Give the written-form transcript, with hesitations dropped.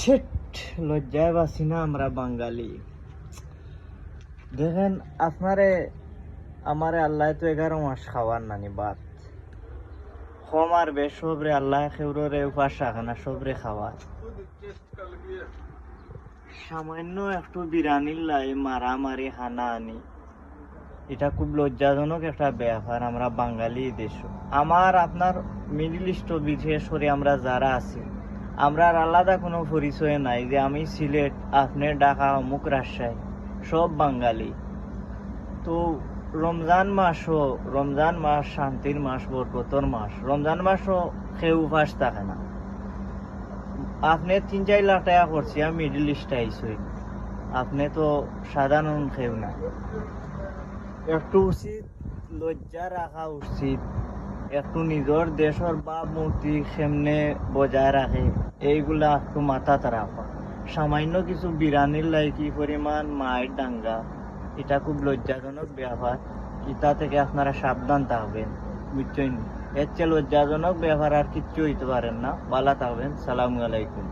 ছেট লজ্জায় বাসি না আমরা বাঙালি। দেখেন আমারে আল্লাহ তো 11 মাস খাওয়ার নানি বাদ আর বেসবরে আল্লাহ খেউরে উপাস রাখে না, সবরে খাওয়ার। সামান্য একটু বিরানির লাই মারামারি হানা আনি, এটা খুব লজ্জাজনক একটা ব্যাপার আমরা বাঙালি দেশ। আপনার মিডিল ইস্ট বিশেষ করে আমরা যারা আছি, আমরা আলাদা কোনো পরিচয় নাই যে আমি সিলেট, আপনি ঢাকা, অমুক রাজশাহী, সব বাঙালি। তো রমজান মাস শান্তির মাস, বরকতর মাস। রমজান মাসও কেউ উপাস থাকে না। আপনি 3-4 লাখ টাকা করছি, আমি মিডিল ইস্ট আইসই, আপনি তো সাধারণ কেউ না। একটু উচিত লজ্জা রাখা উচিত, একটু নিজের দেশের ভাবমূর্তি কেমনে বজায় রাখে এইগুলা একটু মাথাতে রাখা। সামান্য কিছু বিরানির লাই কি পরিমাণ মায়ের দাঙ্গা, এটা খুব লজ্জাজনক ব্যাপার। এটা থেকে আপনারা সাবধান থাকবেন, বুঝছেন? এর চেয়ে লজ্জাজনক ব্যাপার আর কিচ্ছু হইতে পারেন না। ভালো থাকবেন। সালামু আলাইকুম।